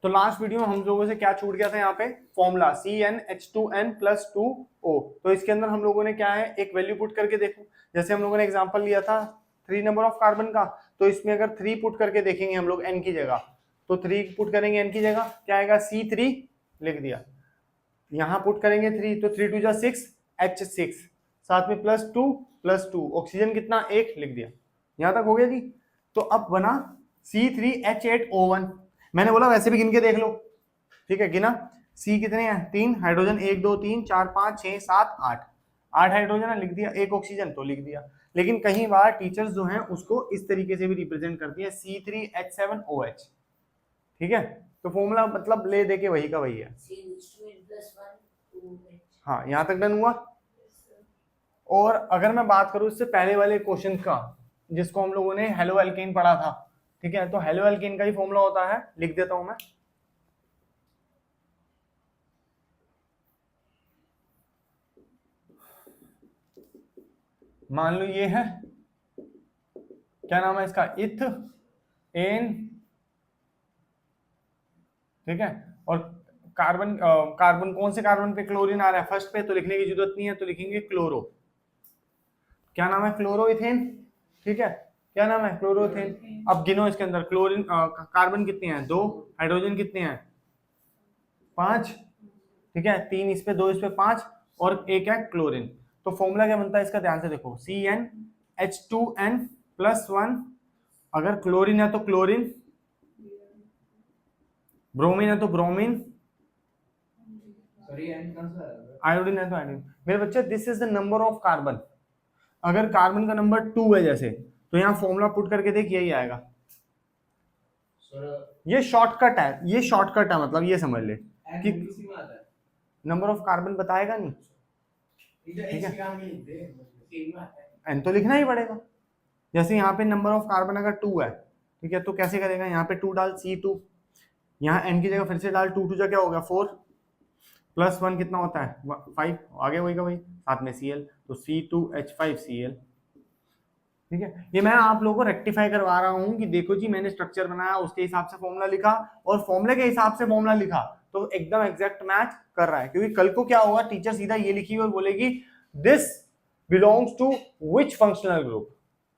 तो last video में हम लोगों से क्या छूट गया था यहाँ पे, फॉर्मूला CnH2n+2O। तो इसके अंदर हम लोगों ने क्या है, एक वैल्यू पुट करके देखो। जैसे हम लोगों ने एग्जांपल लिया था 3 नंबर ऑफ कार्बन का, तो इसमें अगर 3 पुट करके देखेंगे हम लोग n की जगह, तो 3 पुट करेंगे n की जगह, क्या आएगा C3 लिख दिया। यहाँ पुट करेंगे 3, तो 3 2 6 H6, साथ में +2 ऑक्सीजन कितना, 1 लिख दिया। यहां तक हो गया जी। तो अब बना C3H8O1। मैंने बोला वैसे भी गिन के देख लो, ठीक है, गिना। C कितने हैं, 3 हाइड्रोजन, 1 2 3 4 5 6 7 8 हाइड्रोजन है, लिख दिया। 1 ऑक्सीजन, तो लिख दिया। लेकिन कई बार टीचर्स जो हैं उसको इस तरीके से भी रिप्रेजेंट करती है, C3H7OH, ठीक है। तो फॉर्मूला मतलब ले दे के वही का वही है। हाँ, यहां तक डन हुआ। और अगर मैं बात करूं इससे पहले वाले क्वेश्चन का, जिसको हम लोगों ने हेलो एल्केन पढ़ा था, ठीक है, तो हेलो एल्केन का ही फॉर्मूला होता है, लिख देता हूं मैं। मान लो ये है, क्या नाम है इसका, इथ एन, ठीक है। और कार्बन कार्बन कौन से कार्बन पे क्लोरीन आ रहा है, फर्स्ट पे, तो लिखने की जरूरत नहीं है, तो लिखेंगे क्लोरो। क्या नाम है, क्लोरोइथेन, ठीक है। क्या नाम है, क्लोरोइथेन। अब गिनो इसके अंदर क्लोरीन कार्बन कितने हैं, 2, हाइड्रोजन कितने हैं, 5, ठीक है, 3 इस पे, 2 इस पे, 5, और 1 है क्लोरीन। तो फॉर्मूला क्या बनता है इसका, ध्यान से देखो, CnH2n+1, अगर क्लोरीन है तो क्लोरीन, ब्रोमीन है तो ब्रोमीन, आयोडीन है तो आयोडीन। मेरे बच्चे, this is the number of carbon. अगर कार्बन का नंबर 2 है जैसे, तो यहाँ फॉर्मूला पुट करके देख, यही आएगा। ये शॉर्टकट है, ये शॉर्टकट है, मतलब ये समझ ले कि नंबर ऑफ कार्बन बताएगा नहीं, ठीक है, एन तो लिखना ही पड़ेगा। जैसे यहाँ पे नंबर ऑफ कार्बन अगर 2 है, ठीक है, तो कैसे करेगा, यहाँ पे 2 डाल, C2, यहाँ n की जगह फिर से डाल, 2 2 क्या हो गया, 4, +1 कितना होता है, 5, आगे वही का वही, साथ में Cl, तो C2H5Cl, ठीक है। ये मैं आप लोगों को रेक्टिफाई करवा रहा हूँ कि देखो जी, मैंने स्ट्रक्चर बनाया, उसके हिसाब से फॉर्मूला लिखा, और फॉर्मूले के हिसाब से फॉर्मूला लिखा, तो एकदम एग्जैक्ट मैच कर रहा है। क्योंकि कल को क्या होगा, टीचर सीधा ये लिखी और बोलेगी this belongs to which functional group,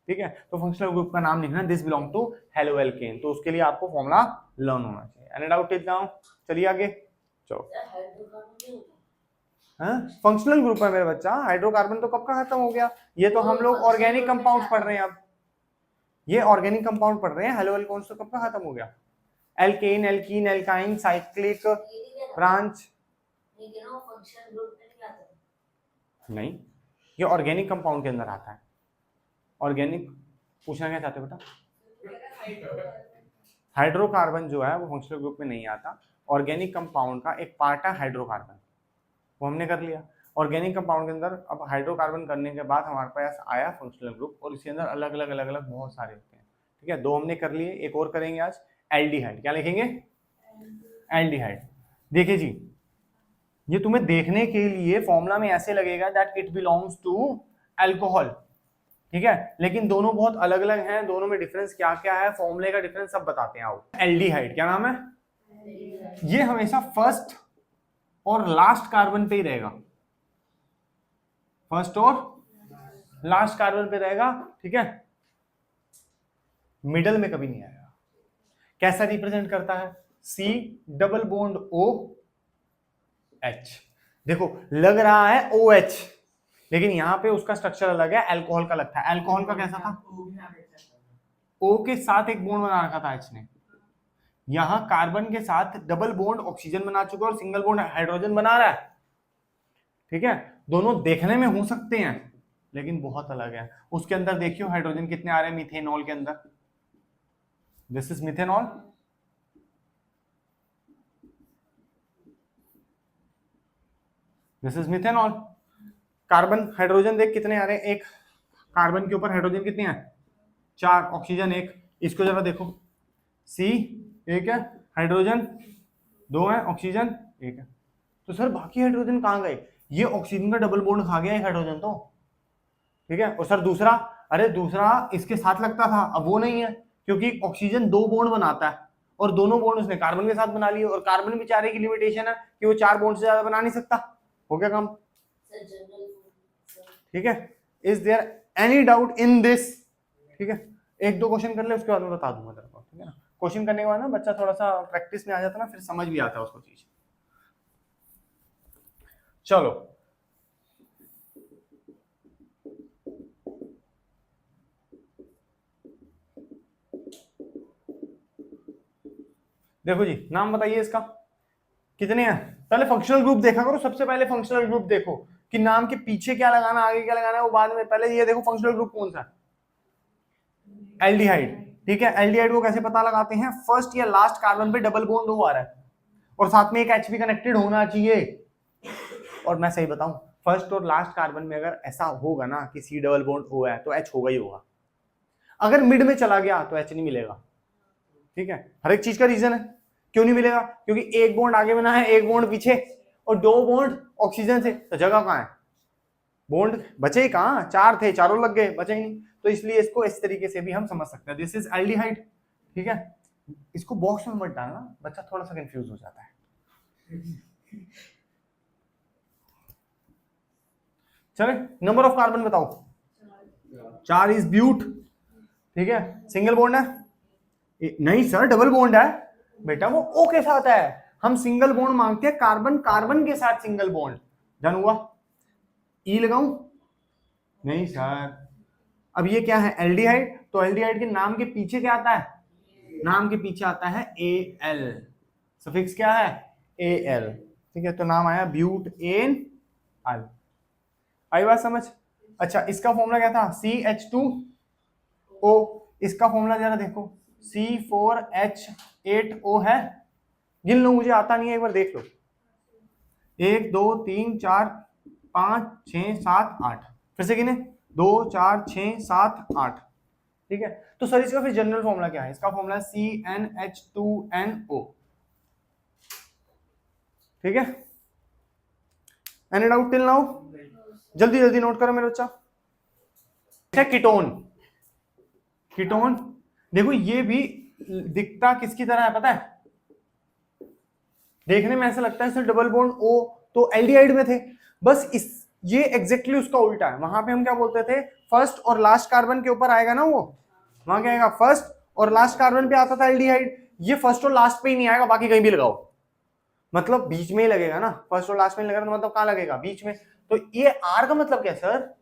ठीक है। तो फंक्शनल ग्रुप का नाम लिखना, this belong to halo alkane. तो उसके लिए आपको फॉर्मूला लर्न होना चाहिए। Any doubt till now? चलिए आगे चलो। फंक्शनल ग्रुप है मेरे बच्चा, हाइड्रोकार्बन तो कब का खत्म हो गया। ये तो हम लोग ऑर्गेनिक कंपाउंड पढ़ रहे हैं। अब ये ऑर्गेनिक कंपाउंड पढ़ रहे हैं, हेलो एल्कोन्स तो कब का खत्म हो गया। Alkane, alkene, alkyne, cyclic branch, नहीं, ये ऑर्गेनिक कंपाउंड के अंदर आता है। ऑर्गेनिक पूछना क्या चाहते हो बेटा? हाइड्रोकार्बन जो है वो फंक्शनल ग्रुप में नहीं आता। ऑर्गेनिक कंपाउंड का एक पार्ट है हाइड्रोकार्बन, वो हमने कर लिया। ऑर्गेनिक कंपाउंड के अंदर अब हाइड्रोकार्बन करने के बाद हमारे पास आया फंक्शनल ग्रुप, और इसके अंदर अलग अलग बहुत सारे होते हैं, ठीक है। 2 हमने कर लिए, एक और करेंगे आज, एल्डिहाइड। क्या लिखेंगे? एल्डिहाइड। देखिए जी, ये तुम्हें देखने के लिए फॉर्मूला में ऐसे लगेगा that it belongs to alcohol, ठीक है, लेकिन दोनों बहुत अलग अलग हैं। दोनों में डिफरेंस क्या क्या है, फॉर्मूले का डिफरेंस सब बताते हैं आओ। एल्डिहाइड, क्या नाम है? ये हमेशा फर्स्ट और लास्ट कार्बन पे ही रहेगा, फर्स्ट और लास्ट कार्बन पे रहेगा, ठीक है, मिडल में कभी नहीं आएगा। कैसा रिप्रेजेंट करता है? C double bond OH। देखो लग रहा है OH, लेकिन यहां पे उसका स्ट्रक्चर अलग है, अल्कोहल का लगता है। अल्कोहल का कैसा था? O के साथ एक बॉन्ड बना रखा था H ने। यहां कार्बन के साथ डबल बॉन्ड ऑक्सीजन बना चुका है और सिंगल बॉन्ड हाइड्रोजन बना रहा है, ठीक है। दोनों देखने में हो सकते हैं लेकिन बहुत अलग है। उसके अंदर देखियो हाइड्रोजन कितने आ रहे हैं मिथेनॉल के अंदर, this is methanol, this is methanol. Carbon hydrogen देख कितने आ रहे हैं, एक कार्बन के ऊपर हाइड्रोजन कितने हैं, 4, ऑक्सीजन 1। इसको जरा देखो, C 1 है, हाइड्रोजन 2 है, ऑक्सीजन 1 है। तो सर बाकी हाइड्रोजन कहां गए? ये ऑक्सीजन का डबल बॉन्ड खा गया एक हाइड्रोजन तो, ठीक है। और सर दूसरा, अरे दूसरा इसके साथ लगता था, अब वो नहीं है क्योंकि ऑक्सीजन 2 बॉन्ड बनाता है और दोनों बॉन्ड उसने कार्बन के साथ बना लिए, और कार्बन बेचारे की लिमिटेशन है कि वो 4 बॉन्ड से ज्यादा बना नहीं सकता। हो गया काम। ठीक है, is there any doubt in this? ठीक है, एक दो क्वेश्चन कर ले, उसके बाद मैं बता दूंगा तेरे को। ठीक है ना, क्वेश्चन करने के बाद ना बच्चा थोड़ा सा प्रैक्टिस में आ जाता है ना, फिर समझ भी आता है उसको चीज। चलो देखो जी, नाम बताइए इसका, कितने हैं? पहले फंक्शनल ग्रुप देखा करो, सबसे पहले फंक्शनल ग्रुप देखो कि नाम के पीछे क्या लगाना, आगे क्या लगाना है, वो बाद में। पहले ये देखो फंक्शनल ग्रुप कौन सा है, एल्डिहाइड। ठीक है, एल्डिहाइड को कैसे पता लगाते हैं? फर्स्ट या लास्ट कार्बन पे डबल बॉन्ड हो आ रहा है और साथ में एक एच भी कनेक्टेड होना चाहिए। और मैं सही बताऊं, फर्स्ट और लास्ट कार्बन में अगर ऐसा होगा ना कि सी डबल बॉन्ड ओ है तो एच होगा ही होगा। अगर मिड में चला गया तो एच नहीं मिलेगा। ठीक है, हर एक चीज का रीजन है। क्यों नहीं मिलेगा? क्योंकि एक बॉन्ड आगे बना है, एक बॉन्ड पीछे, और 2 बॉन्ड ऑक्सीजन से, तो जगह कहां है? बॉन्ड बचे ही कहां? 4 थे, चारों लग गए, बचे ही नहीं। तो इसलिए इसको इस तरीके से भी हम समझ सकते हैं, दिस इज एल्डिहाइड। ठीक है, इसको बॉक्स में मत डालना, बच्चा थोड़ा सा कंफ्यूज हो जाता है। चले, नंबर ऑफ कार्बन बताओ। 4 इज ब्यूट। ठीक है, सिंगल बॉन्ड है? नहीं सर, डबल बॉन्ड है बेटा, वो ओ के साथ है। हम सिंगल बॉन्ड मांगते हैं कार्बन कार्बन के साथ सिंगल बॉन्ड। डन हुआ? ई लगाऊं? नहीं सर। अब ये क्या है? एल्डिहाइड। तो एल्डिहाइड के नाम के पीछे क्या आता है? नाम के पीछे आता है ए एल। सफिक्स क्या है? A L. ठीक है, तो नाम आया ब्यूट एन एल। आई बात समझ? अच्छा, इसका फॉर्मूला क्या था? CH2O। इसका फॉर्मूला जरा देखो, C4H8O है। गिन लो, मुझे आता नहीं है, एक बार देख लो। 1 2 3 4 5 6 7 8। फिर से गिने, 2 4 6 7 8। ठीक है, तो सर इसका फिर जनरल फॉर्मूला क्या है? इसका फॉर्मूला CnH2NO। ठीक है, एनी डाउट टिल नाउ? जल्दी जल्दी नोट करो मेरे बच्चा। कीटोन। कीटोन देखो, ये भी दिखता किसकी तरह है पता है? देखने में ऐसा लगता है सर डबल बॉन्ड ओ तो एल्डिहाइड में थे, बस इस ये एग्जैक्टली उसका उल्टा है। वहां पे हम क्या बोलते थे? फर्स्ट और लास्ट कार्बन के ऊपर आएगा ना, वो वहां क्या आएगा? फर्स्ट और लास्ट कार्बन पे आता था एल्डिहाइड। ये फर्स्ट और लास्ट पे ही नहीं आएगा, बाकी कहीं भी लगाओ, मतलब बीच में ही लगेगा ना। फर्स्ट और लास्ट में लगेगा तो मतलब कहां लगेगा? बीच में। तो ये आर का मतलब क्या सर?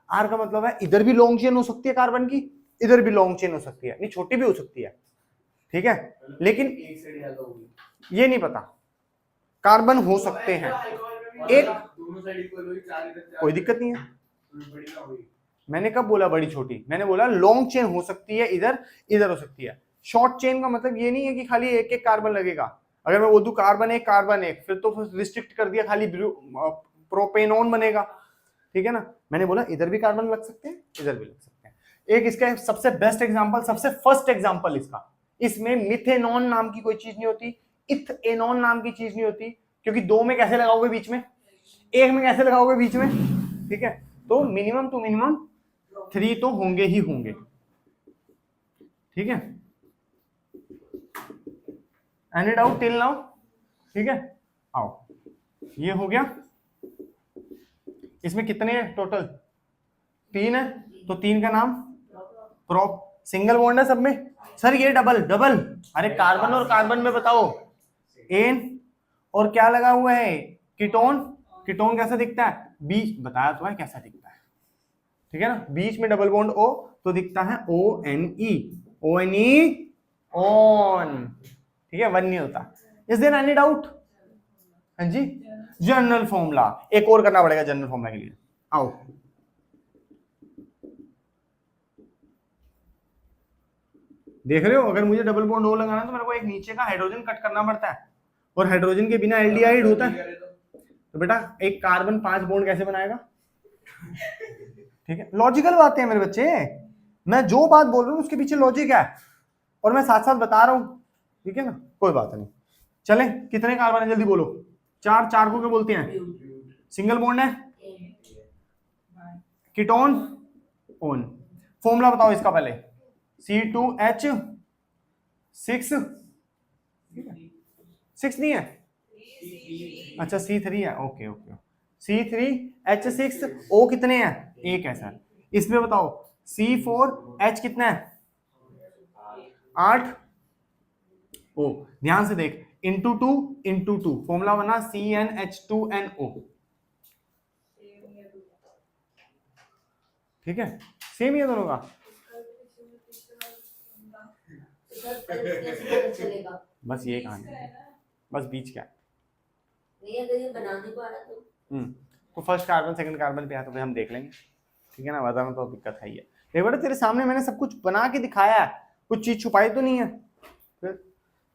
आर का मतलब है इधर भी लॉन्ग चेन हो सकती है कार्बन की, इधर भी लॉन्ग चेन हो सकती है, नहीं छोटी भी हो सकती है। ठीक है, लेकिन ये नहीं पता, कार्बन हो सकते हैं एक, कोई दिक्कत नहीं है। मैंने कब बोला बड़ी छोटी? मैंने बोला लॉन्ग चेन हो सकती है, इधर इधर हो सकती है। शॉर्ट चेन का मतलब ये नहीं है कि खाली एक एक कार्बन लगेगा। अगर मैं बोलूं कार्बन एक, फिर तो रिस्ट्रिक्ट कर दिया, खाली प्रोपेनॉन बनेगा। ठीक है ना, मैंने बोला इधर भी कार्बन लग सकते हैं, इधर भी लग सकते हैं। एक इसका सबसे बेस्ट एग्जांपल, सबसे फर्स्ट एग्जांपल इसका, इसमें मिथेनॉन नाम की कोई चीज नहीं होती, इथेनॉन नाम की चीज नहीं होती, क्योंकि 2 में कैसे लगाओगे बीच में, 1 में कैसे लगाओगे बीच में? ठीक है, तो मिनिमम टू मिनिमम 3 तो होंगे ही होंगे। ठीक है, एनी डाउट टिल नाउ? ठीक है, आओ, ये हो गया। इसमें कितने हैं टोटल? 3 है, तो 3 का नाम प्रोप। सिंगल बॉन्ड है सब में। सर ये डबल डबल, अरे कार्बन और कार्बन में बताओ एन, और क्या लगा हुआ है? कीटोन। कीटोन कैसा दिखता है? बीच बताया तो है कैसा दिखता है। ठीक है ना, बीच में डबल बॉन्ड ओ तो दिखता है ONE। ONE on. ठीक है, 1 नहीं होता। Is there any doubt? हाँ जी, जनरल फॉर्मूला एक और करना पड़ेगा जनरल फॉर्मूला के लिए। आओ, देख रहे हो, अगर मुझे डबल बॉन्ड ओ लगाना है तो मेरे को एक नीचे का हाइड्रोजन कट करना पड़ता है, और हाइड्रोजन के बिना एल्डिहाइड होता है। तो बेटा एक कार्बन 5 बॉन्ड कैसे बनाएगा? ठीक है, लॉजिकल बातें हैं मेरे बच्चे, मैं जो बात बोल रहा हूँ उसके पीछे लॉजिक है, और मैं साथ साथ बता रहा हूं। ठीक है ना, कोई बात नहीं। चले, कितने कार्बन है जल्दी बोलो? 4। 4 को क्या बोलते हैं? सिंगल बॉन्ड है, कीटोन ओन। फॉर्मूला बताओ इसका पहले। C2H6 ठीक है, 6 नहीं है, अच्छा C3 है, ओके ओके, C3H6O कितने हैं, एक है सर। इसमें बताओ C4H कितना है, 8 ओ, ध्यान से देख, इंटू टू फॉर्मूला बना CnH2nO, ठीक है, सेम ही है दोनों का। बस ये कहानी है, बस बीच क्या तो फर्स्ट कार्बन सेकंड कार्बन पे है तो फिर हम देख लेंगे, ठीक है ना, वरना तो दिक्कत है ही है। देख बेटा तेरे सामने मैंने सब कुछ बना के दिखाया है, कुछ चीज छुपाई तो नहीं है। फिर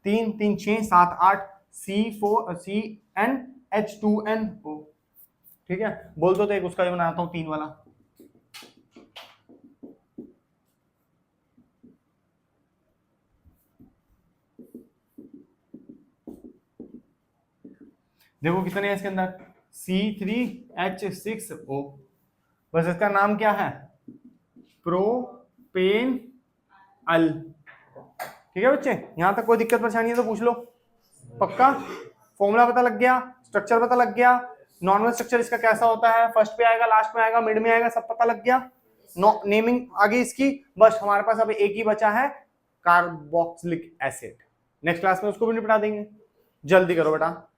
3 3 6 7 8 CnH2nO, ठीक है, बोल दो तो एक उसका भी बनाता हूँ 3 वाला। देखो कितने हैं इसके अंदर, C3H6O, बस इसका नाम क्या है, प्रोपेन अल, ठीक है बच्चे, यहां तक कोई दिक्कत परेशानी है तो पूछ लो, पक्का। फॉर्मूला पता लग गया, स्ट्रक्चर पता लग गया, नॉर्मल स्ट्रक्चर इसका कैसा होता है, फर्स्ट पे आएगा, लास्ट में आएगा, मिड में आएगा, सब पता लग गया, नेमिंग आगे इसकी। बस हमारे पास अब एक ही बचा है, कार्बोक्सिलिक एसिड, नेक्स्ट क्लास में उसको भी निपटा देंगे, जल्दी करो बेटा।